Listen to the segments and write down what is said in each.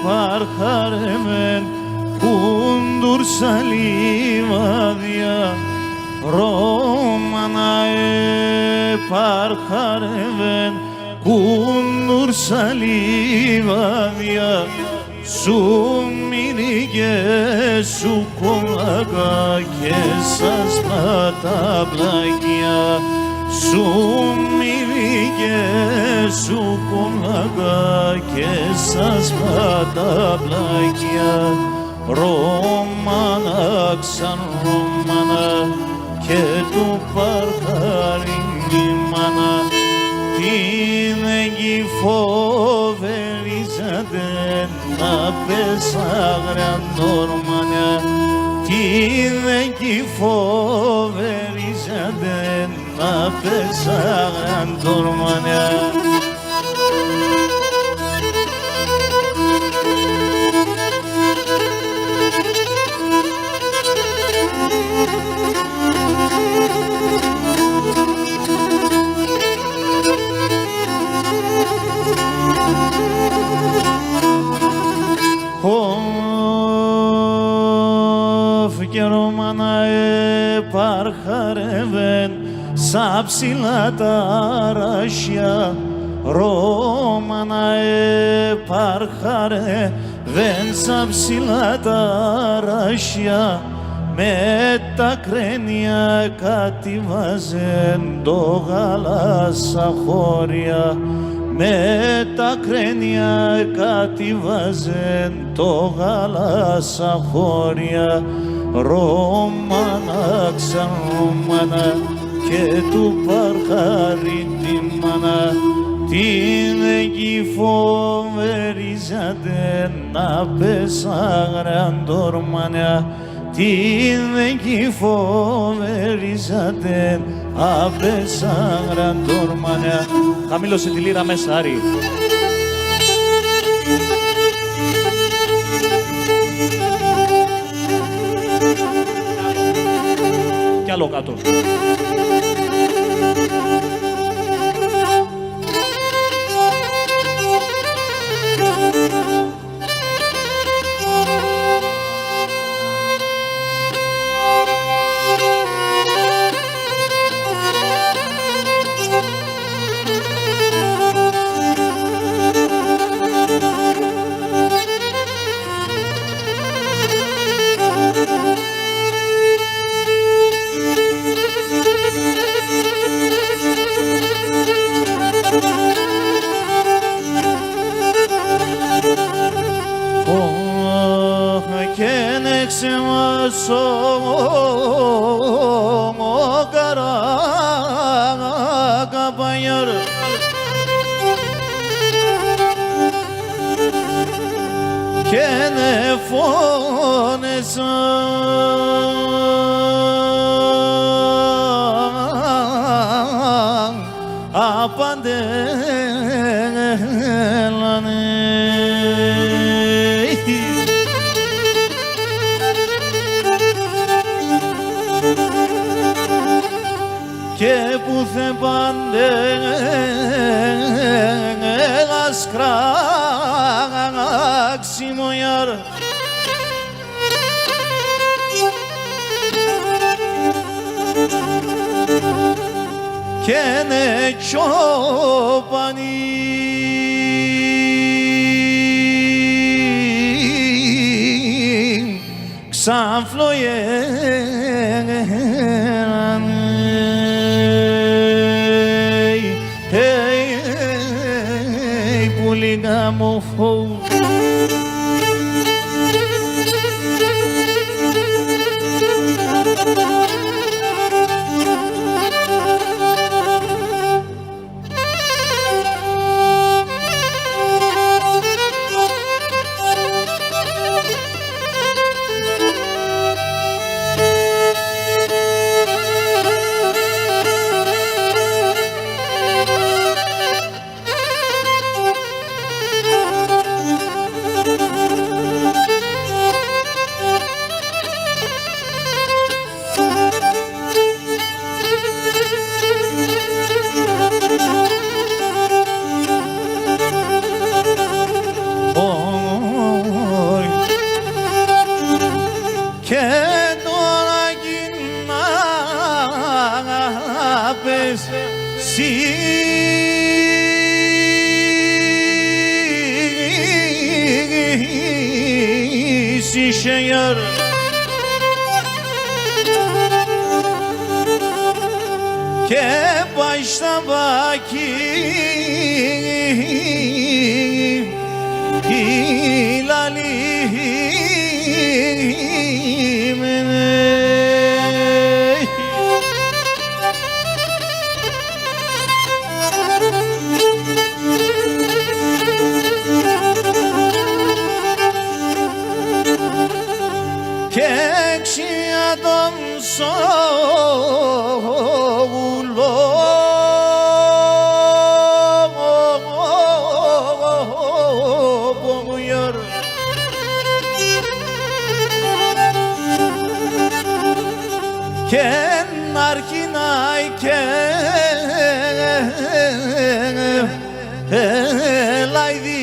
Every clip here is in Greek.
parjaremen kundur salivadia Romanae parjaremen kundur salivadia Su mirige su kolaga και σας παταβλάκια Σου mirige su kolaga και σας παταβλάκια Ρώμανα ξαν Ρώμανα και του παρχαρίνη μάνα την εκεί φοβερίζατε να πέσαγραν τόρμανα την εκεί φοβερίζατε να πέσαγραν τόρμανα και Ρωμαναέ παρχαρεύεν σαν ψηλά τα ράσια Ρωμαναέ παρχαρεύεν σαν ψηλά τα ράσια με τα κρένια κατηβάζεν το γαλάσα χώρια με τα κρένια κατηβάζεν το γαλάσα χώρια Ρώμανα ξαν Ρώμανα και του παρχαρή τη μάνα την εκεί φοβερίζατε να πέσαγραν τόρμανα την εκεί φοβερίζατε να πέσαγραν τόρμανα Χαμήλωσε τη λύρα μέσα Άρη κι άλλο κάτω. Και ne φώνεσα απαντέλανε και που θε παντέλας κράξιμο ιαρ και ne τσόπανι ξαφλοιέρανε πολύ γαμοφό şehir ke başta baki hilalim Kekşi adam boğuyor Kenar kinay helaydi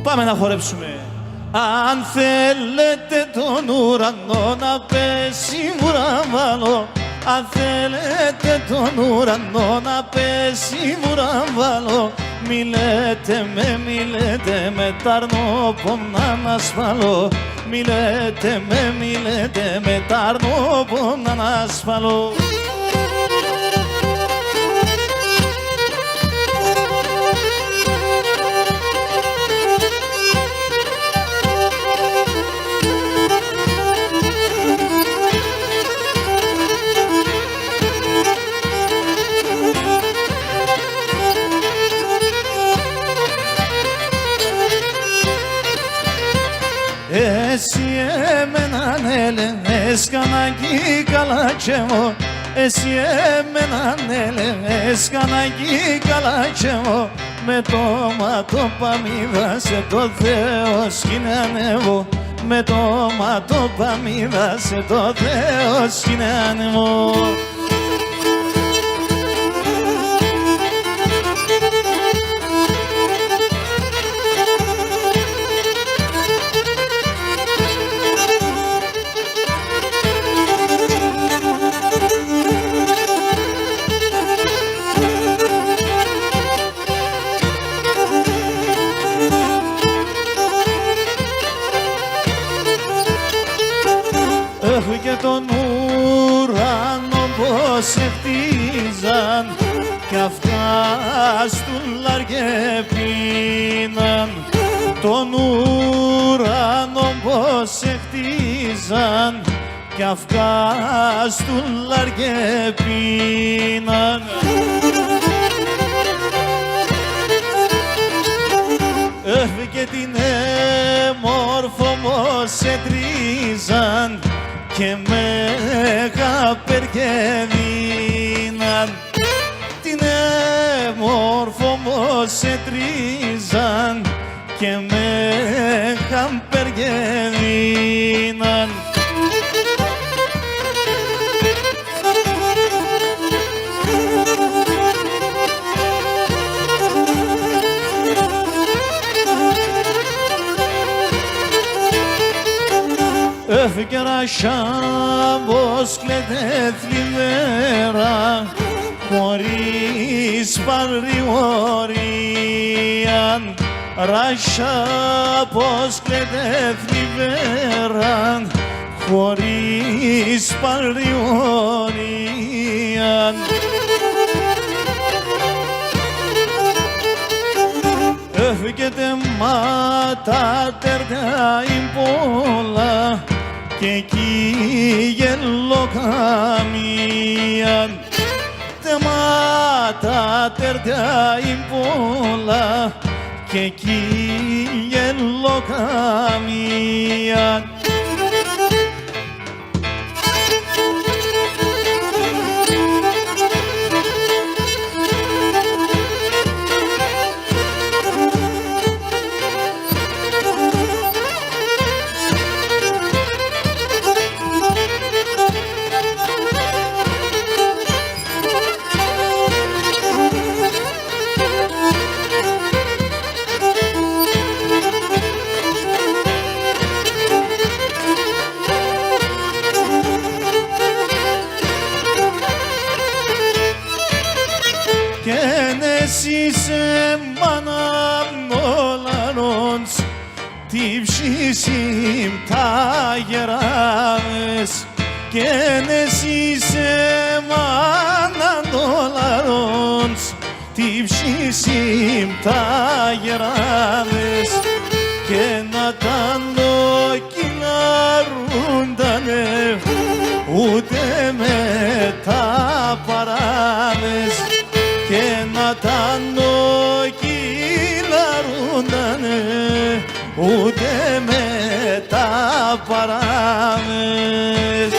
Πάμε να χορέψουμε. Αν θέλετε τον ουρανό να πέσει βουραβάλο, αν θέλετε τον ουρανό να πέσει βουραβάλο, μιλέτε με τ' αρνόπομ να ασφαλώ, μιλέτε με τ' αρνόπομ να ασφαλώ. Εσύ εμέναν έλεγες κανάκι καλά και εγώ Εσύ εμέναν έλεγες κανάκι καλά και εγώ Με το ματό παμίδα σε το Θεό σκηνάνευω Με το ματό παμίδα σε το Θεό σκηνάνευω και τον ουρανό πως χτίζαν κι αυτά στουλάρια πίναν τον ουρανό πως χτίζαν κι αυτά στουλάρια πίναν και την έμορφο πως ετρίζαν και μέγα περγεδίναν την έμορφο όμως ετρίζαν και μέγα περγεδίναν Έφυγερα σάμπος κλαίδε θλιβέρα χωρίς παρηγορίαν Ρασάμπος κλαίδε θλιβέρα χωρίς παρηγορίαν Έφυγεται μάτα τερδιά πολλά και εκεί γελοκαμίαν τεμάτα τερδιά πολλά και εκεί γελοκαμίαν σε μάνα όλανος τι ψήσιμ τα γεράδες και εσύ σε μάνα όλανος τι ψήσιμ τα γεράδες και να τα δοκιναρούντανε ούτε με τα παράδες και να τα νοκιναρούνανε ούτε με τα παράδες.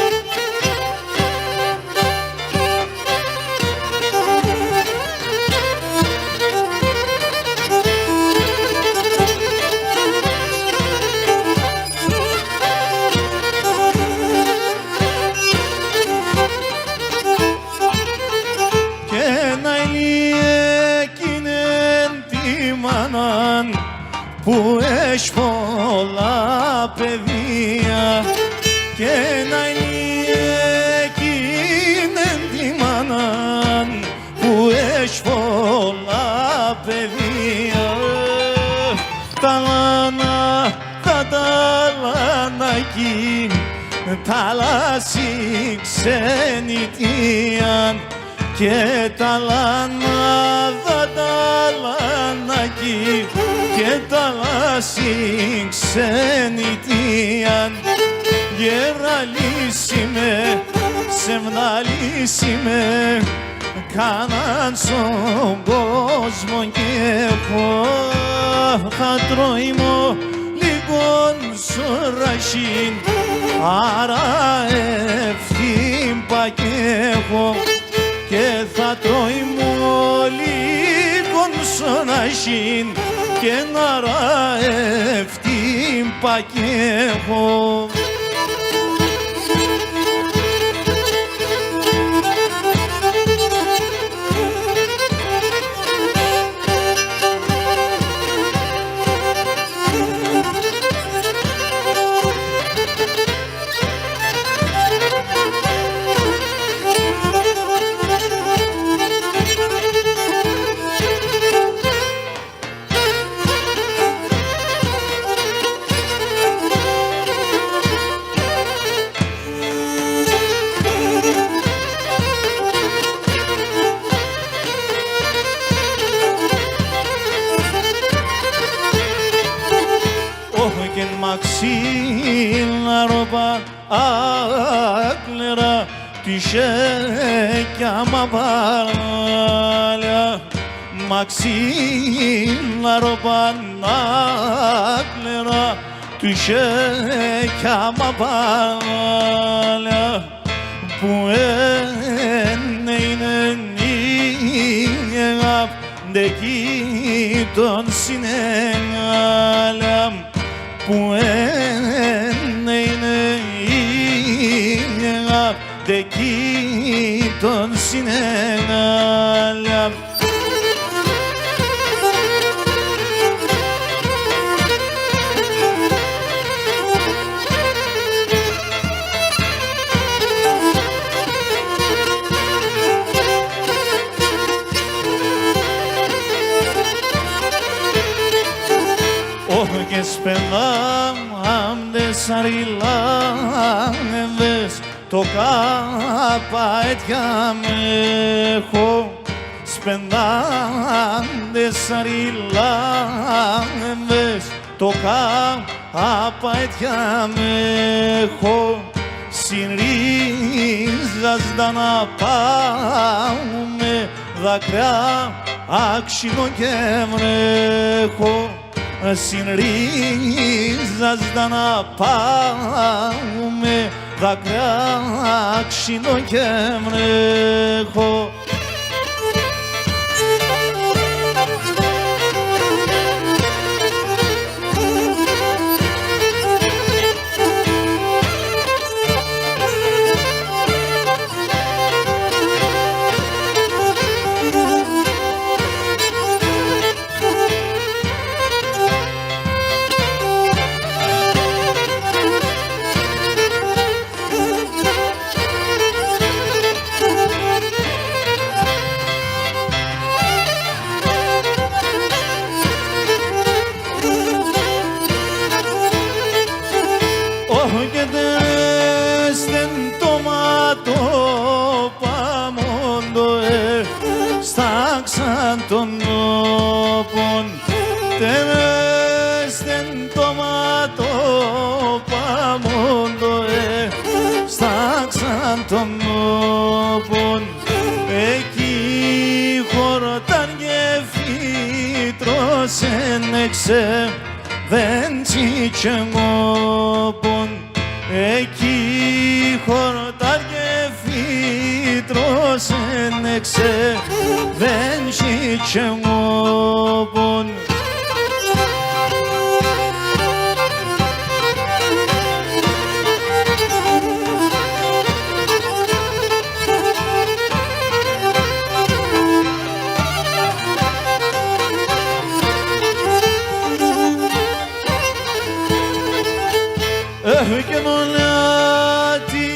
Που έχει πολλά παιδεία και να είναι εκείνη τη μάνα που έχει πολλά παιδεία. Τα λάνα, τα λανάκι, τα λάση ξενιτία και τα λάνα, τα λανάκι και τα λάση ξενιτία γεραλίσιμε, σεμναλίσιμε κάναν στον κόσμο και έχω χατρώιμο λίγον σωρασίν άρα ευθύμπα και έχω και θα τρώιμο λίγον σωρασίν και να ραευτήμπα και έχω. Μαξίλα ρόπα άκλερα τη σέκια μαπάλια Μαξίλα ρόπα άκλερα τη σέκια μαπάλια που είναι νίγα δεκεί τον συνέγαλια που είναι η δεκεί τον συνέγαλια. Και σπελάμδες αριλάμδες το κάπα έτια με έχω σπελάμδες αριλάμδες το κάπα έτια με έχω συνρίζαστα να πάμε δάκρυα άξινο και βρέχω συνρίζαστα να πάμε δάκρυα άξινο και βρέχω. τον τόπον τερέστεν το ματοπαμόντο στάξαν τον τόπον εκεί χορταν και φύτρωσεν δεν τσιτσεγόπον εκεί χορταν και φύτρωσεν δεν τσιτσεγόπον και μονάτι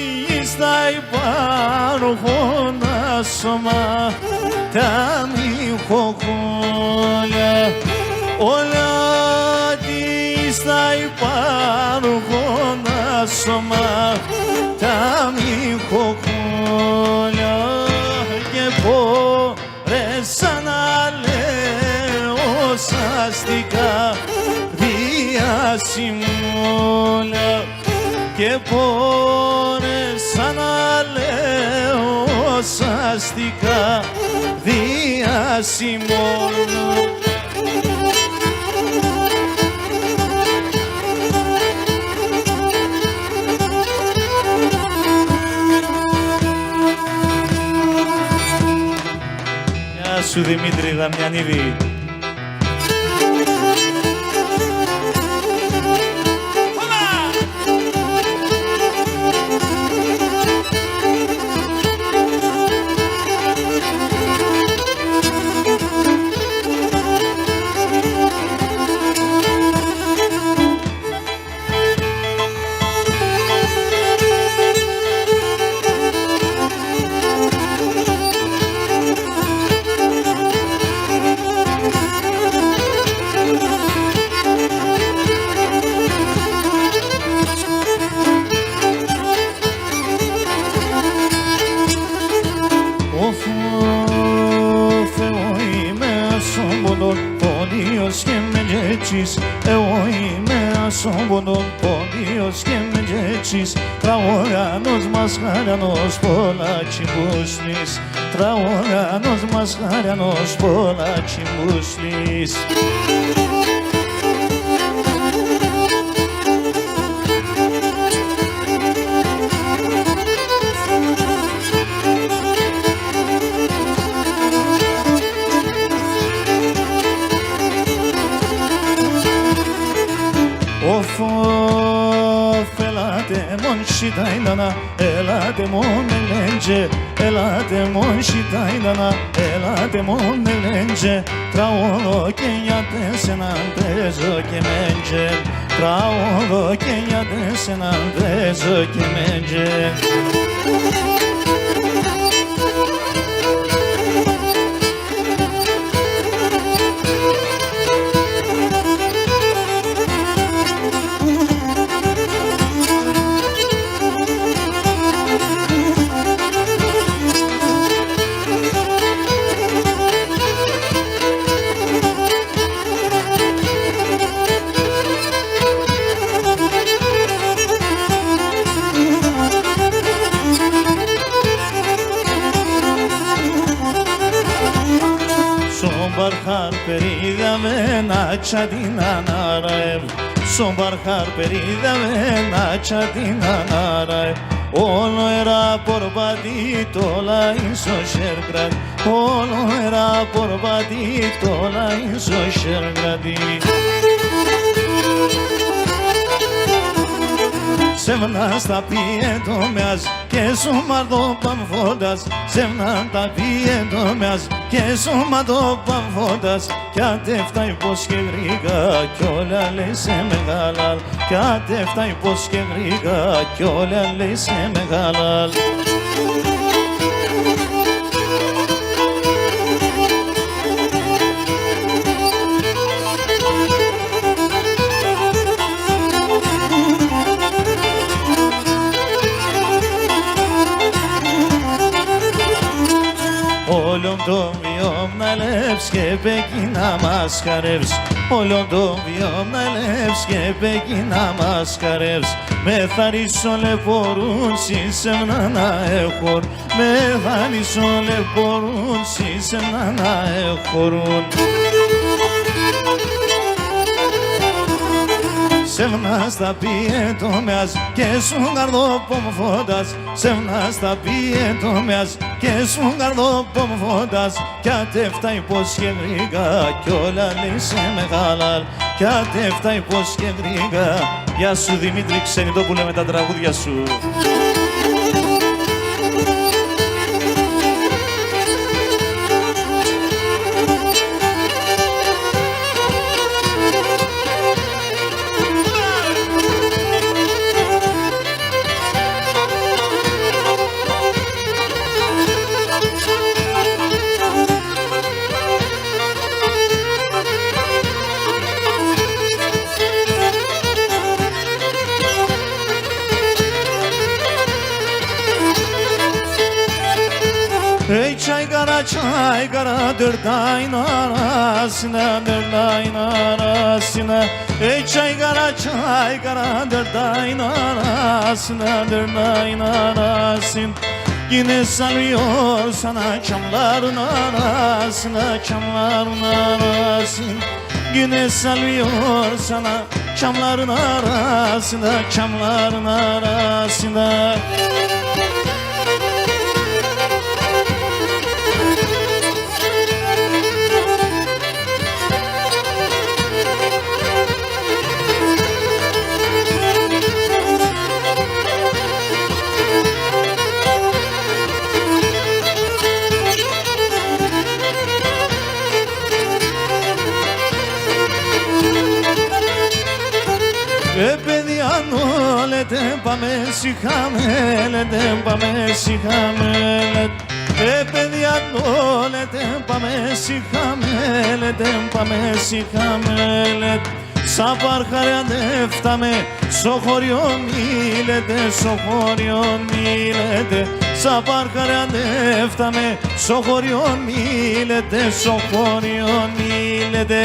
στα υπάρχοντα σώμα τα μυχοχόλια όλα τι στα υπάρχοντα σώμα τα μυχοχόλια και πόρεσα να λέω σαστικά διασημόλια και πόρεσα να λέω σαστικά διασημόλια. Γεια σου Δημήτρη Δαμιανίδη. Εγώ είμαι ασόμποντον πόντιος και με τζέτσις τραγωγάνος μας χαριανός πολλά τσιμπούσλης τραγωγάνος μας χαριανός πολλά τσιμπούσλης. Elate mon shitailana, elate mon elenge, elate mon shitailana, elate mon elenge, traolo che yate senantezo che menge, traolo che yate senantezo che menge. Barhar perida vena chadina naraev Son barhar perida vena chadina naraev Όλο era porbatito la iso shergrad Όλο era porbatito la iso shergradi Σεμνά στα πιέτο μιας και σωματό παμφώντας Σεμνά τα πιέτο μιας και σωματό παμφώντας Κι ατέφτα πως και γρήγα κι όλα λέει σε μεγάλα Κι ατέφτα πως και γρήγα κι όλα λέει σε μεγάλα Όλον το βιόμ να λεύσκε και πέκει να μας χαρεύς. Όλο το βίο να λεύς και πέκει να μας χαρεύς. Με θαρίσω λεπορούν συσεμνα να έχορ. Με θαρίσω λεπορούν συσεμνα να έχορουν. Σεύνα στα πιέτο μιας και σου καρδοπομφώντας. Σεύνα στα πιέτο μιας και σου καρδοπομφώντας. Κι ατέφτα υποσχεδρίγα κι όλα λέει σε μεγάλα. Κι ατέφτα υποσχεδρίγα. Γεια σου Δημήτρη Ξενιτόπουλε με τα τραγούδια σου. Ey çaygara dördayın arasına, dördayın arasına. Ey çaygara dördayın arasına, dördayın arasın. Yine sarıyor sana çamların arasına, çamların arasın. Yine sarıyor sana çamların arasına, çamların arasına. Παιδιά αν λέτε πάμε σιγά με λέτε, πάμε σιγά με λέτε. Παιδιά αν λέτε πάμε σιγά με λέτε, πάμε σιγά με λέτε. Σαν παρχάρια δεν φτάμε, στο χωριό μη λέτε, στο χωριό μη λέτε. Σαν παρχάρια δεν φτάμε, στο χωριό μη λέτε, στο χωριό μη λέτε.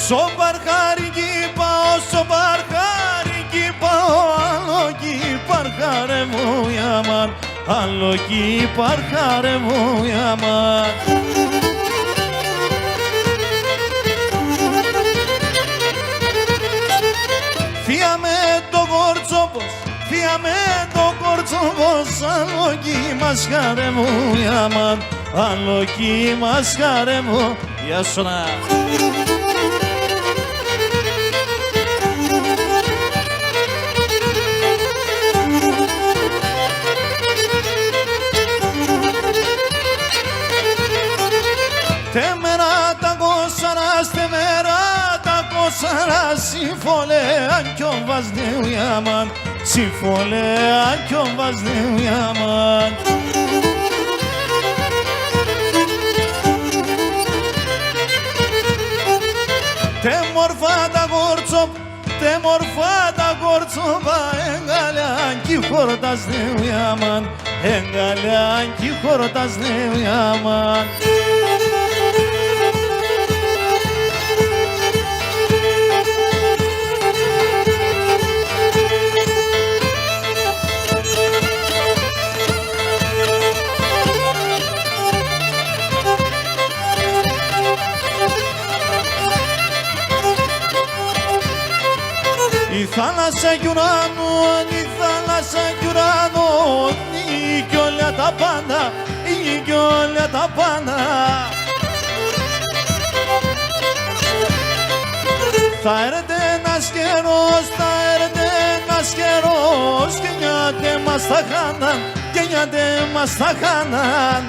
Στο παρχάρικι πάω, στο παρχάρικι πάω, άλλο κι παρχάρε μου η αμάν, άλλο κι παρχάρε μου η αμάν. Θεία με το κορτσόπος, θεία με το κορτσόπος, άλλο κι μασχάρε μου η αμάν, άλλο κι μασχάρε μου. Γεια σου να. Temera ta kosaras, temera ta kosaras. Sifole ankion vazneu yaman, sifole ankion vazneu yaman. Te morfa ta gorçop, te morfa ta gorçopa. Engale anki hordas neu yaman, engale anki hordas neu yaman. Η θάλασσα κι ουρανόν, η θάλασσα κι ουρανόν, η κι όλα τα πάντα, η κι όλα τα πάντα. Θα έρθει ένας καιρός, θα έρθει ένας καιρός, και νιάτε μας τα χάναν, και νιάτε μας τα χάναν.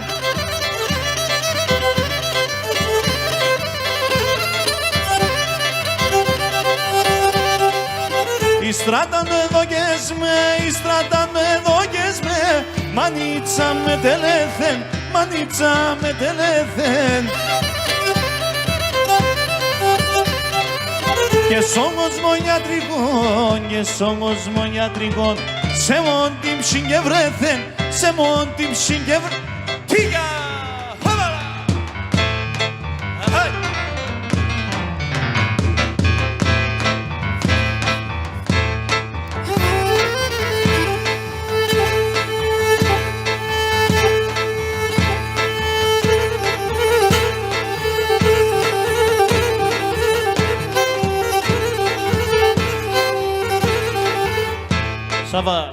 Στράταν εδωκές με, στράταν εδωκές με. Μανίτσα με τελέθεν, μανίτσα με τελέθεν. και σώμος μου ιατρικών, και σώμος μου ιατρικών, σε μόν την ψυχή βρέθεν, σε μόν την ψυχή βρέθεν. Τίγα! Χαβαλά! Αχάι! Σαββά.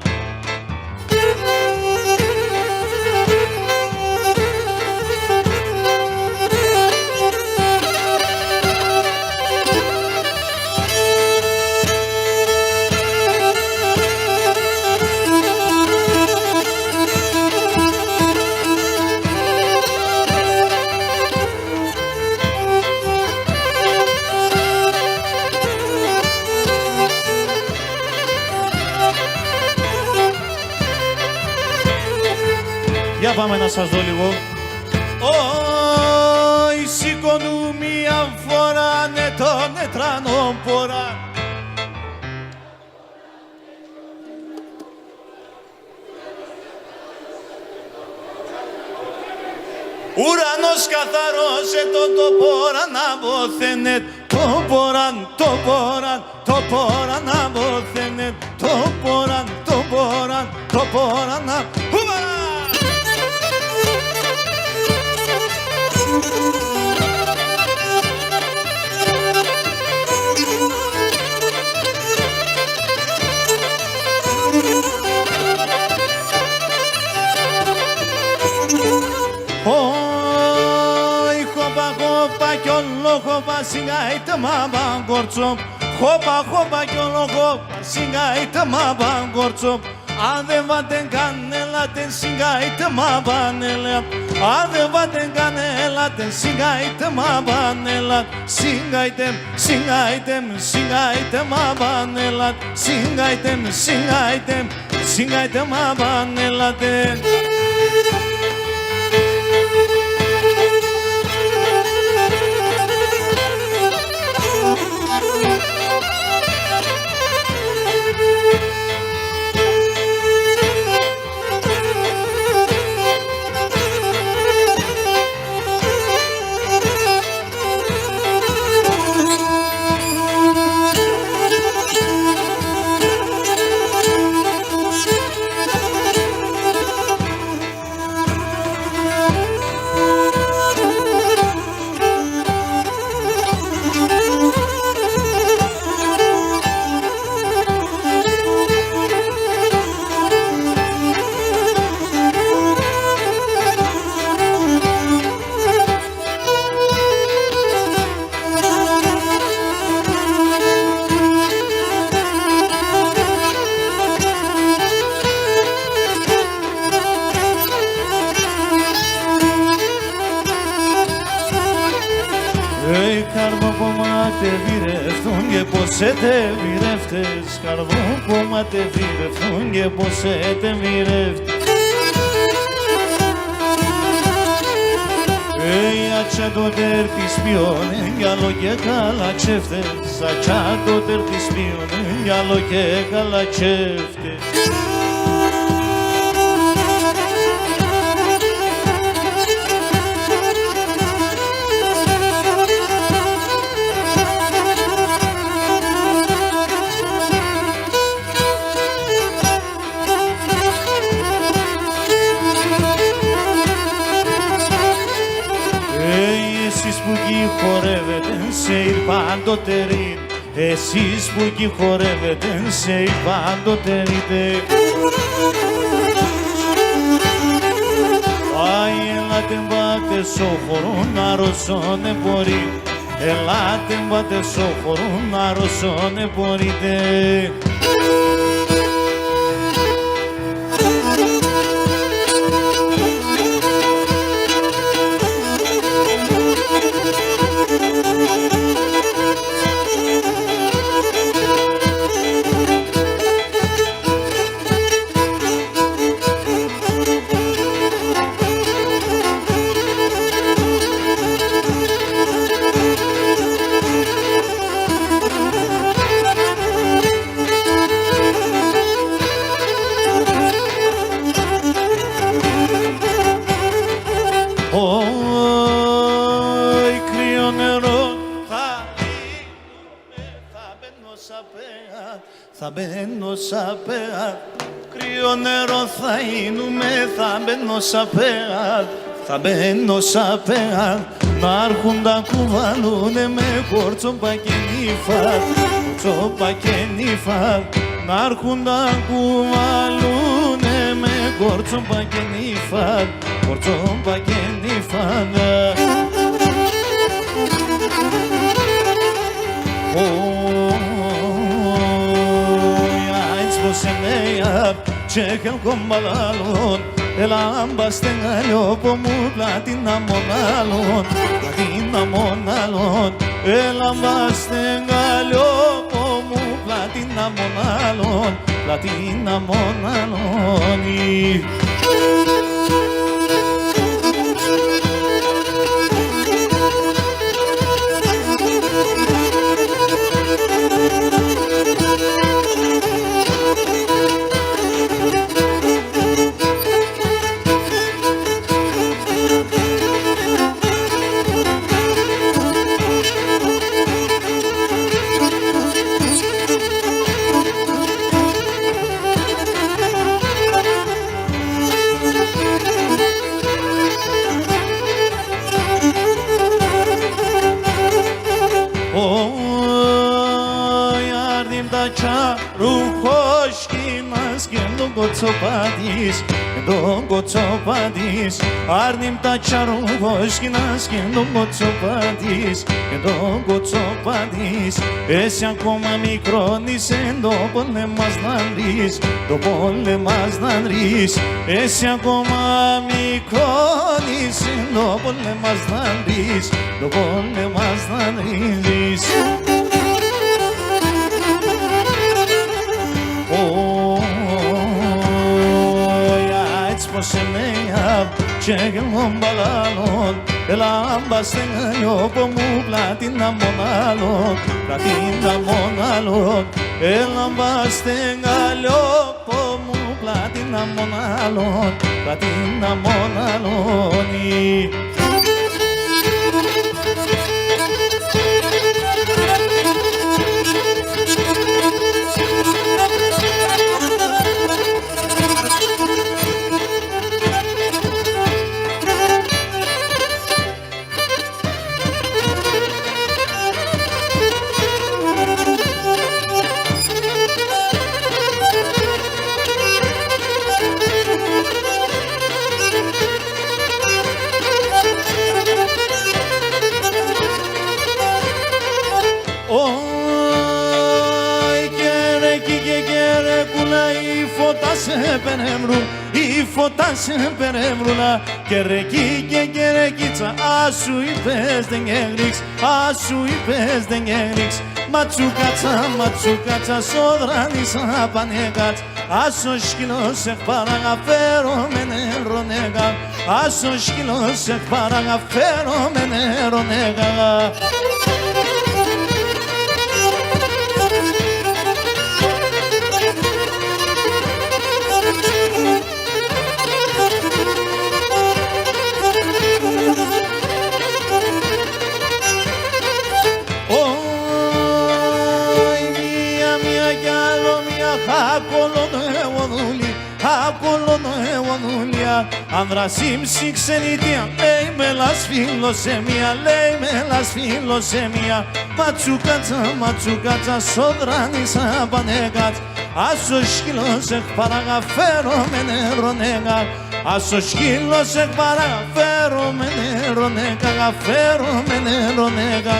Για πάμε να σας δω λίγο. Ωι σηκώνου μια φορά, ναι τον ετρανό πορά. Ουρανός καθαρός το ποράν αποθένε, το ποράν, το ποράν, το ποράν αποθένε, το ποράν, το ποράν, το ποράν αποθένε. Ωι χωπα χωπα κι όλο χωπα σιγάιτε μα μπαγκορτσό. Χωπα χωπα κι όλο χωπα σιγάιτε μα μπαγκορτσό. Αν δεν βάτεν κανέλατε σιγάιτε μα μπανέλα. Αν δεν βάτεν κανέλατε σιγάιτε μα μπανέλα. Σιγάιτε, σιγάιτε, σιγάιτε μα μπανέλα. Σιγάιτε, σιγάιτε, σιγάιτε μα μπανέλατε. Ποσέτε μοιρεύτες, καρδόν κομμάτε βηρευτούν και ποσέτε μοιρεύτες. Ατσά το τέρτης πιόνε, γυαλό και καλατσέφτες. Ατσά το τέρτης πιόνε, γυαλό και καλατσέφτες. Σε πάντοτερη, εσείς που εκεί χορεύετε, σε πάντοτερη. Άι, ελάτε μπάτε στο χώρο να ρωσώνε μπορεί. Ελάτε μπάτε στο χώρο να ρωσώνε μπορείτε. θα μπαίνω σαν πέα. Κρύο νερό θα είνουμε, θα μπαίνω σαν πέα. Θα μπαίνω σαν πέα. Να έρχουν τα κουβαλούνε με κορτσόπα και νύφα. Κορτσόπα και νύφα. Να έρχουν τα κουβαλούνε με κορτσόπα και νύφα. Κορτσόπα και νύφα. Se meia checa con balon el ambas tengalio pomu platina monalon el ambas tengalio pomu platina monalon Τον κοτσοπάτης άρνημ τα τσαρούγοσκινάς και τον κοτσοπάτης τον κοτσοπάτης εσύ ακόμα μικρώνεις εν το πόλεμας να βρεις το πόλεμας να βρεις εσύ ακόμα μικρώνεις εν το πόλεμας να βρεις το πόλεμας να βρεις se meia checa un balon el ambas tengalio pomu platina monalon el ambas tengalio pomu platina monalon η φωτά σε περέμρουλα και ρεκί και κερεκίτσα άσου είπες δεν έγριξ, άσου είπες δεν έγριξ ματσουκάτσα σόδρανης απανέκατς άσο σκυλός εκ παραγαφέρω με νερό νέγα άσο σκυλός εκ παραγαφέρω με νερό νέγα Ανδρασίμψη ξενιτία, λέει με λασφιλοσέμια, λέει με λασφιλοσέμια ματσουκάτσα σόδρανης απανέκατς άσο σκύλος εκ παραγαφέρω με νερό νέγα άσο σκύλος εκ παραγαφέρω με νερό νέγα γαφέρω με νερό νέγα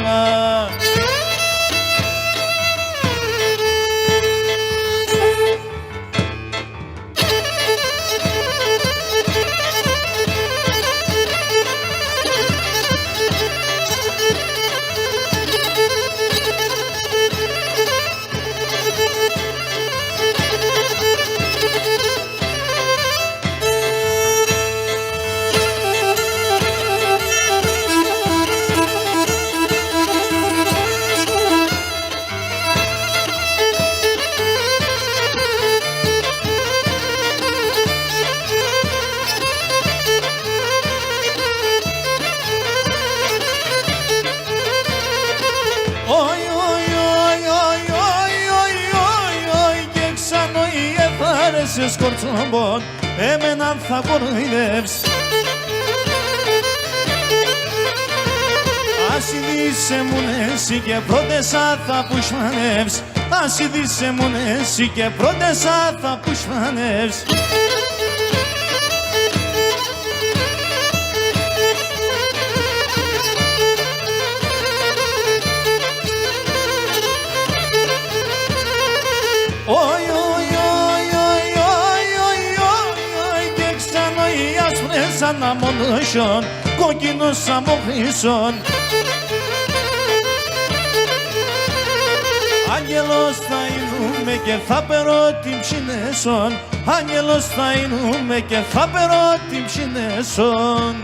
σε σκορτσόμπον, εμέναν θα κοροϊδεύς. Ας ειδήσε μου εσύ και πρώτεσα θα πουσμανεύς. Ας ειδήσε μου εσύ και πρώτεσα θα πουσμανεύς. Oi, oi, oi, oi, oi, oi, oi, oi, και ξανά οι άσπρες αναμονώσεων, κόκκινος αμοχρήσεων. Άγγελος θα εινούμε και θα περώ την ψινέσον. Άγγελος θα εινούμε και θα περώ την ψινέσον.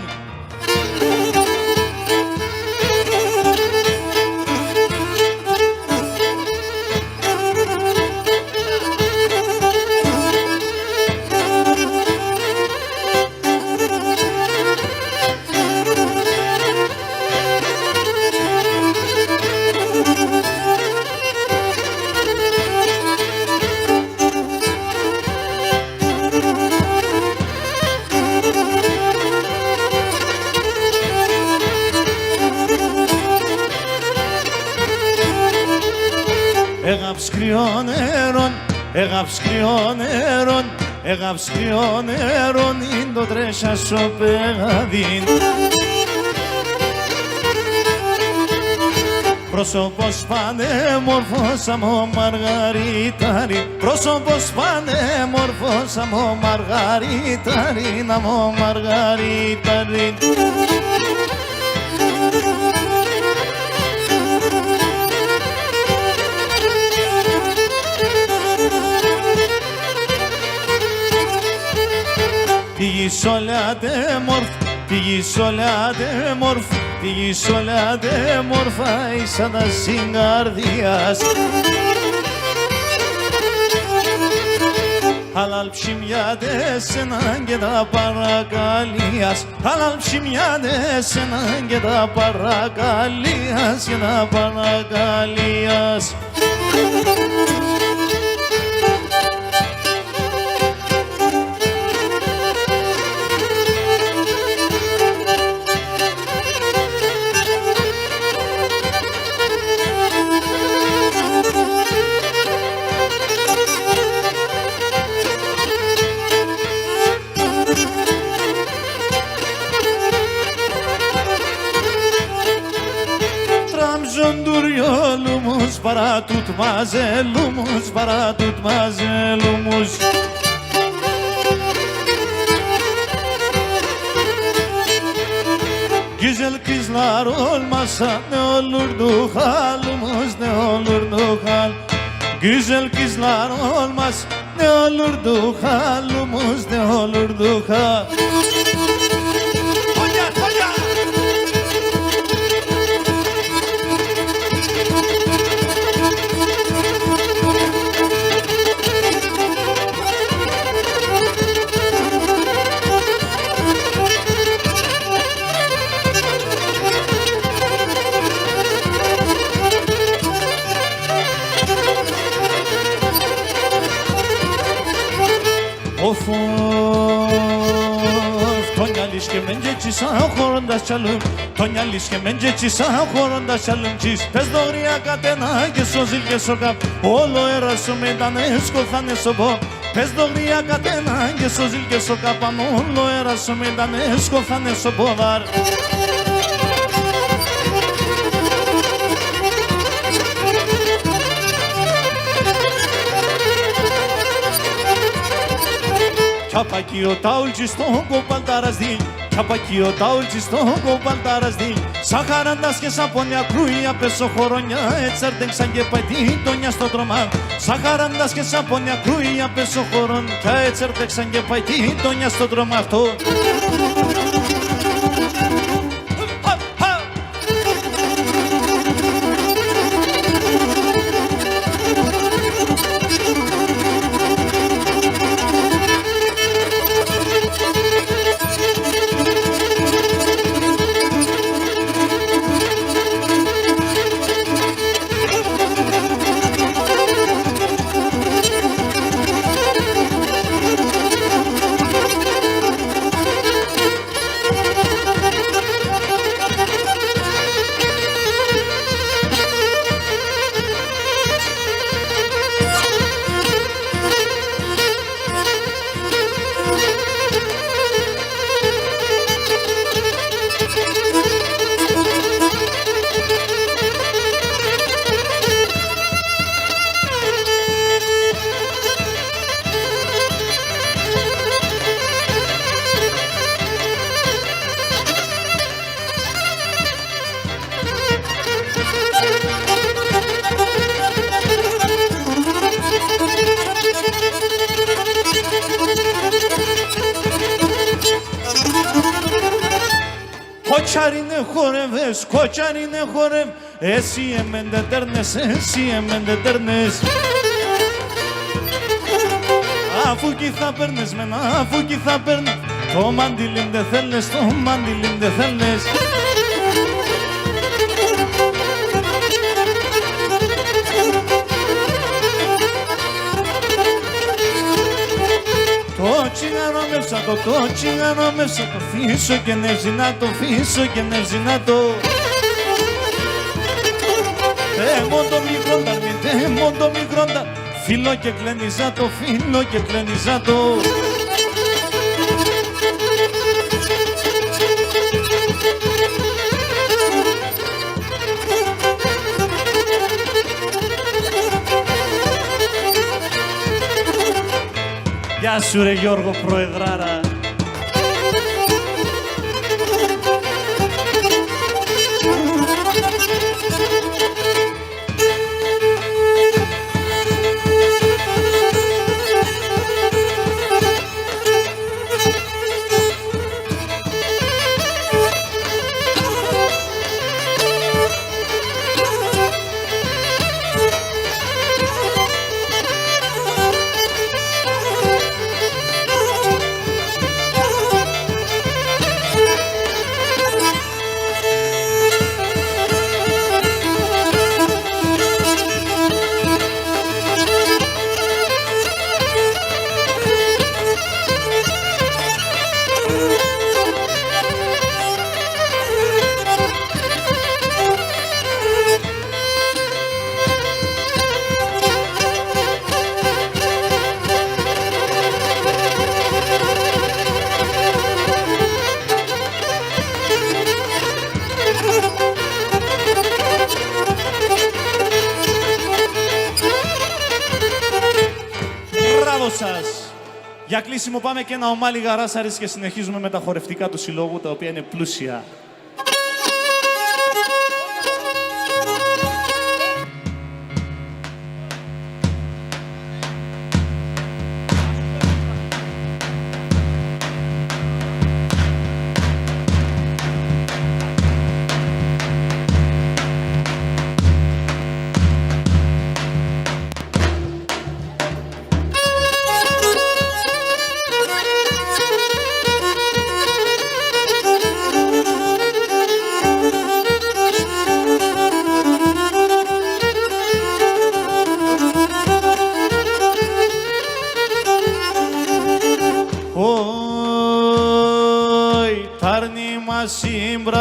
Έγαψ κρυών νερών, έγαψ κρυών νερών, έγαψ κρυών νερών, είναι το τρέσα στο πεγαδίν. Πρόσωπος πανέμορφος σαν μαργαριτάρι, πρόσωπος πανέμορφος σαν μαργαριτάρι, να μω μαργαριτάρι. Τη γης όλα μορφ, τη γης όλα μορφ, τη γης όλα μορφα ίσα τα συγκαρδίας. Halal ψημιάδες έναν και τα παρακαλίας, halal ψημιάδες έναν και τα παρακαλίας, και τα παρακαλίας. Lumuz para tutmaz, lumuz para tutmaz, lumuz. Güzel kızlar olmasa ne olurdu halımız, ne olurdu hal. Güzel kızlar olmaz ne olurdu halımız, ne olurdu hal. Of of, Tonyaliş ke mence çisa horonda çalım, Tonyaliş ke mence çisa horonda çalım çiz. Pez doğruya katena ke sozil ke sokap, olo erasu medane skofane sobo. Pez doğruya katena ke sozil ke sokap, olo erasu medane skofane sobolar. Çapakio taulci stongo baltarazdi, Çapakio taulci stongo baltarazdi. Σαχαράντας και σαπόνια κρούια πέσω χωρονιά, έτσαρντεν σαν και πατή τόνια στο τρομά. Σαχαράντας και σαπόνια κρούια πέσω χωρονιά, έτσαρντεν σαν και πατή τόνια στο τρομά αυτό. Κοτσάρινε χορεύες, κοτσάρινε χορεύ. Εσύ εμέντε τέρνες, εσύ εμέντε τέρνες. Αφού κι θα παίρνες μένα, αφού κι θα παίρνες. Το μαντιλίν δε θέλες, το μαντιλίν δε θέλες. Το τσιγάρο μεύσα το τσιγάρο μεύσα το. Φύσω και νεύζει να το, φύσω και νεύζει να το. Μόνο μικρό ταρνί, μόνο μικρό ταρνί. Φίλο και κλένιζα το, φίλο και κλένιζα το. Γεια σου ρε Γιώργο Προεδράρα. Για κλείσιμο πάμε και ένα ομάλι γαράσαρης και συνεχίζουμε με τα χορευτικά του συλλόγου, τα οποία είναι πλούσια.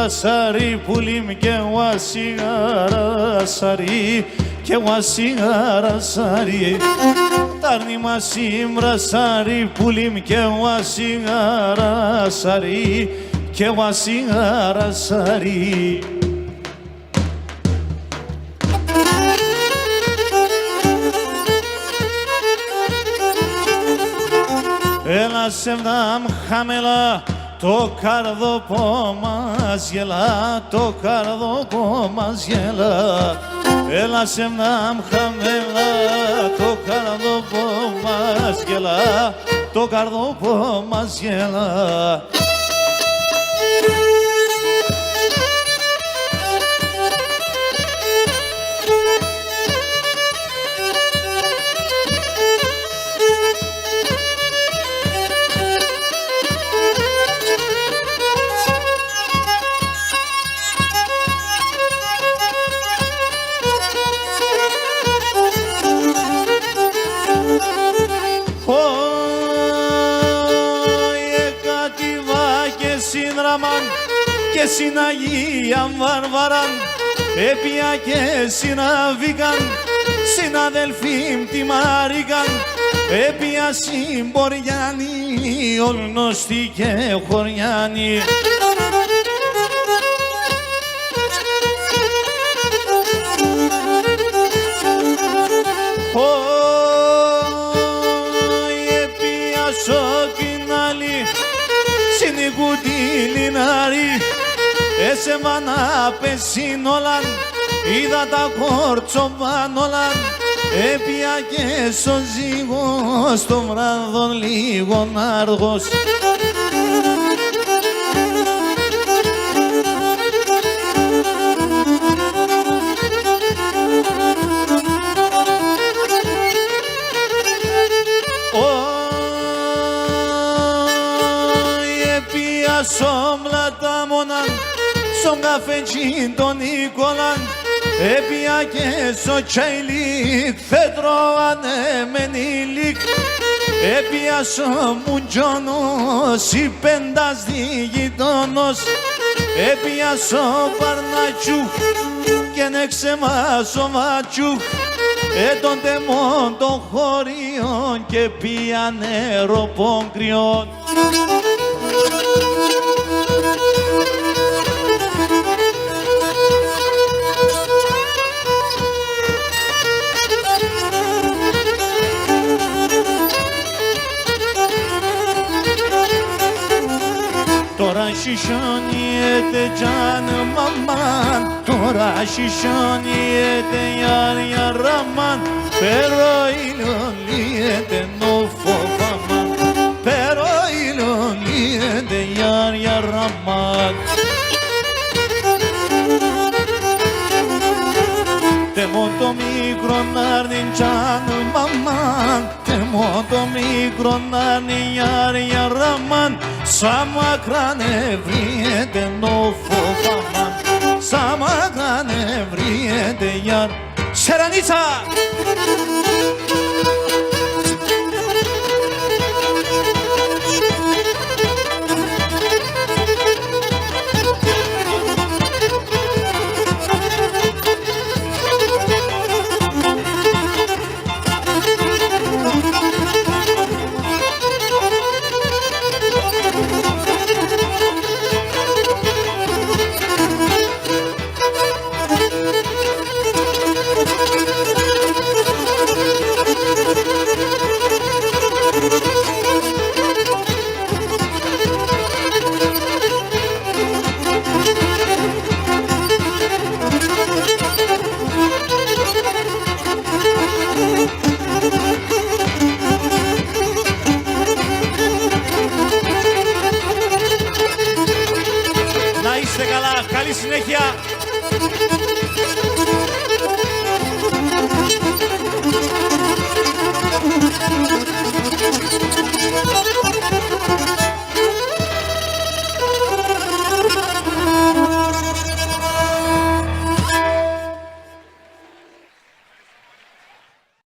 Σάρι πουλίμ και ουασίγαρα σάρι και ουασίγαρα σάρι. Τάρνη μας σύμπρα σάρι πουλίμ και ουασίγαρα σάρι και ουασίγαρα σάρι. Έλα σε βδάμ χαμελά το καρδόπο μας γελά, το καρδόπο μας γελά. Έλα σε μνάμ χαμέλα, το καρδόπο μας γελά, το καρδόπο μας γελά. Και συναγίαν βαρβαράν, έπια και συναβήκαν, συναδελφοί μ' τη μάρικαν, έπια συμποριάνοι, ολνωστοί και χωριάνοι. Έπια σοκινάλι, συνικουτήλινάρι, έσε μάνα πεσίν όλαν, είδα τα κόρτσοβαν όλαν, έπια και στο ζύγος το βράδον λίγον άργος. τον καφετζίν τον Νικόλαν έπια και στο τσάιλικ φέτρο ανέμενιλικ έπια στο μουντζόνος η πέντας διγειτόνος έπια στο παρνατσούχ και νέξε μας ο ματσούχ τον τεμόν των χωρίων και πια νερό πόγκριον. Τώρα σισιώνιεται τζάν μαμάν, τώρα σισιώνιεται γιαρ ραμάν, pero iloniete no fofaman, pero iloniete yar raman. Temo το μικρό νάρνιν τζάν μαμάν, temo το μικρό νάρνιν γιαρ ραμάν, σαν μακρά νευριέται νο φοβάμαν, σαν μακρά νευριέται γιαρ. Σερανίτσα!